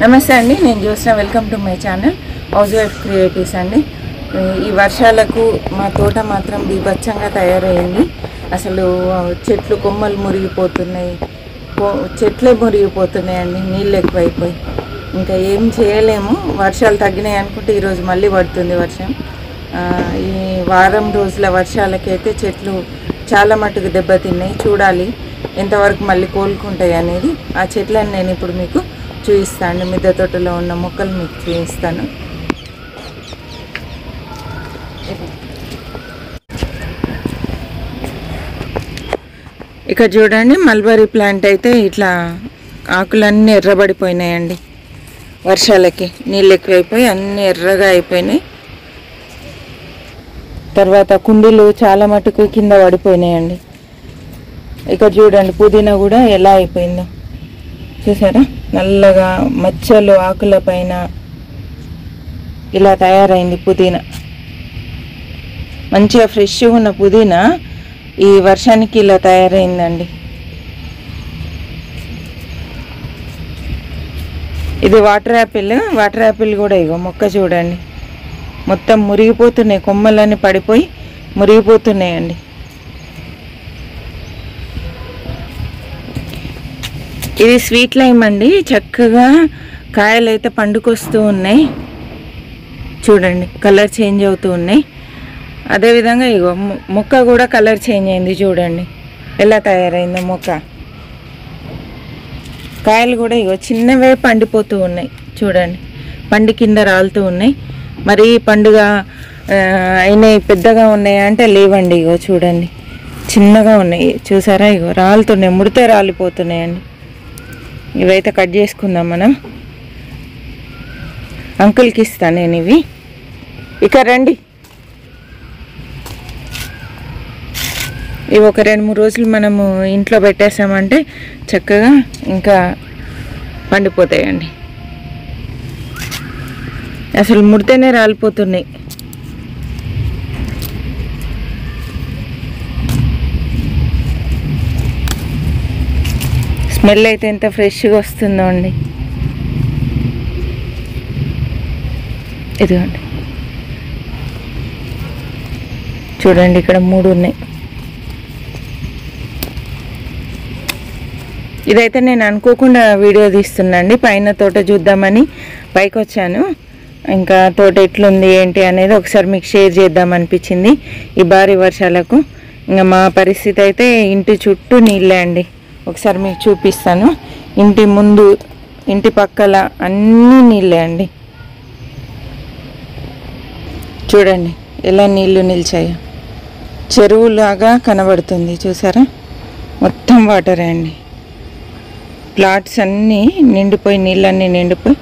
నమస్తే అండి, నేను Jyotsna. Welcome to my channel housewife creatives అండి. ఈ వర్షాలకు మా తోట మాత్రం బీభత్సంగా తయారైంది. అసలు చెట్లు కొమ్మలు మురిగిపోతున్నాయి, చెట్లే మురిగిపోతున్నాయండి నీళ్ళు ఎక్కువైపోయి. ఇంకా ఏం చేయలేము. వర్షాలు తగ్గినాయి అనుకుంటే ఈరోజు మళ్ళీ పడుతుంది వర్షం. ఈ వారం రోజుల వర్షాలకైతే చెట్లు చాలా మట్టుకు దెబ్బతిన్నాయి. చూడాలి ఎంతవరకు మళ్ళీ కోలుకుంటాయి అనేది. ఆ చెట్లను నేను ఇప్పుడు మీకు చూపిస్తాను. మిద్దె తోటలో ఉన్న మొక్కలు మీకు చూపిస్తాను. ఇక్కడ చూడండి, మల్బరీ ప్లాంట్ అయితే ఇట్లా ఆకులన్నీ ఎర్రబడిపోయినాయండి. వర్షాలకి నీళ్ళు ఎక్కువైపోయి అన్నీ ఎర్రగా అయిపోయినాయి. తర్వాత కుండీలు చాలా మటుకు కింద పడిపోయినాయండి. ఇక్కడ చూడండి, పుదీనా కూడా ఎలా అయిపోయిందో చూసారా. నల్లగా మచ్చలు ఆకుల పైన ఇలా తయారైంది పుదీనా. మంచిగా ఫ్రెష్గా ఉన్న పుదీనా ఈ వర్షానికి ఇలా తయారైందండి. ఇది వాటర్ యాపిల్ కూడా ఇగో మొక్క చూడండి, మొత్తం మురిగిపోతున్నాయి. కొమ్మలన్నీ పడిపోయి మురిగిపోతున్నాయండి. ఇది స్వీట్ లైమ్ అండి. చక్కగా కాయలు అయితే పండుకొస్తూ ఉన్నాయి. చూడండి, కలర్ చేంజ్ అవుతూ ఉన్నాయి. అదేవిధంగా ఇగో మొక్క కూడా కలర్ చేంజ్ అయింది. చూడండి ఎలా తయారైందో మొక్క. కాయలు కూడా ఇగో చిన్నవే పండిపోతూ ఉన్నాయి. చూడండి, పండి కింద రాలుతూ ఉన్నాయి. మరి పండుగ అయినాయి పెద్దగా ఉన్నాయి అంటే లేవండి. ఇగో చూడండి, చిన్నగా ఉన్నాయి. చూసారా, ఇగో రాలుతున్నాయి, ముడితే రాలిపోతున్నాయండి. ఇవైతే కట్ చేసుకుందాం మనం. అంకుల్కి ఇస్తాను నేను ఇవి. ఇక రండి, ఇవి ఒక 2-3 రోజులు మనము ఇంట్లో పెట్టేసామంటే చక్కగా ఇంకా పండిపోతాయండి. అసలు ముడితేనే రాలిపోతున్నాయి. స్మెల్ అయితే ఎంత ఫ్రెష్గా వస్తుందో అండి. ఇదిగోండి చూడండి, ఇక్కడ 3 ఉన్నాయి. ఇదైతే నేను అనుకోకుండా వీడియో తీస్తున్నాండి. పైన తోట చూద్దామని పైకి వచ్చాను. ఇంకా తోట ఎట్లుంది ఏంటి అనేది ఒకసారి మీకు షేర్ చేద్దామనిపించింది. ఈ భారీ వర్షాలకు ఇంకా మా పరిస్థితి అయితే ఇంటి చుట్టూ నీళ్ళే అండి. ఒకసారి మీకు చూపిస్తాను. ఇంటి ముందు, ఇంటి పక్కల అన్నీ నీళ్ళే అండి. చూడండి ఎలా నీళ్ళు నిలిచాయో, చెరువులాగా కనబడుతుంది. చూసారా, మొత్తం వాటరే అండి. ప్లాట్స్ అన్నీ నిండిపోయి, నీళ్ళన్నీ నిండిపోయి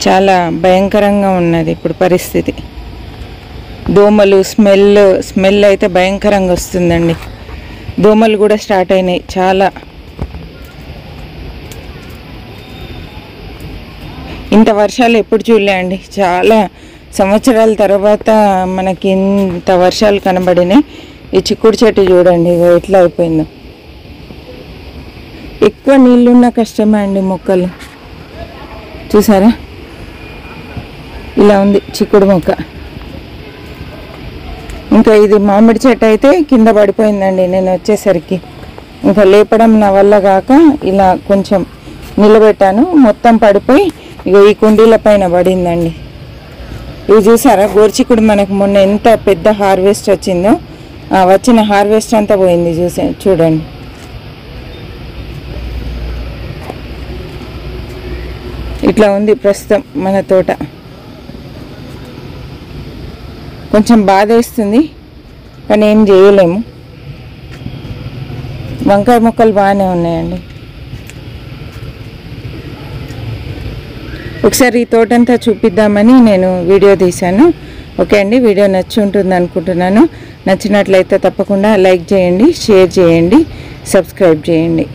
చాలా భయంకరంగా ఉన్నది ఇప్పుడు పరిస్థితి. దోమలు, స్మెల్ అయితే భయంకరంగా వస్తుందండి. దోమలు కూడా స్టార్ట్ అయినాయి చాలా. ఇంత వర్షాలు ఎప్పుడు చూడలే అండి. చాలా సంవత్సరాల తర్వాత మనకి ఇంత వర్షాలు కనబడినాయి. ఈ చిక్కుడు చెట్టు చూడండి ఎట్లా అయిపోయిందో. ఎక్కువ నీళ్ళున్న కష్టమే అండి మొక్కలు. చూసారా, ఇలా ఉంది చిక్కుడు మొక్క. ఇంకా ఇది మామిడి చెట్టు అయితే కింద పడిపోయిందండి నేను వచ్చేసరికి. ఇంకా లేపడం నా వల్ల కాక ఇలా కొంచెం నిలబెట్టాను. మొత్తం పడిపోయి ఇగో ఈ కుండీల పైన పడిందండి. ఇవి చూసారా, గోర్చిక్కుడు మనకు మొన్న ఎంత పెద్ద హార్వెస్ట్ వచ్చిందో, వచ్చిన హార్వెస్ట్ అంతా పోయింది. చూడండి. ఇట్లా ఉంది ప్రస్తుతం మన తోట. కొంచెం బాధ వేస్తుంది కానీ ఏం చేయలేము. వంకాయ మొక్కలు బాగానే ఉన్నాయండి. ఒకసారి ఈ తోటంతా చూపిద్దామని నేను వీడియో తీశాను. ఓకే అండి, వీడియో నచ్చి ఉంటుంది అనుకుంటున్నాను. నచ్చినట్లయితే తప్పకుండా లైక్ చేయండి, షేర్ చేయండి, సబ్స్క్రైబ్ చేయండి.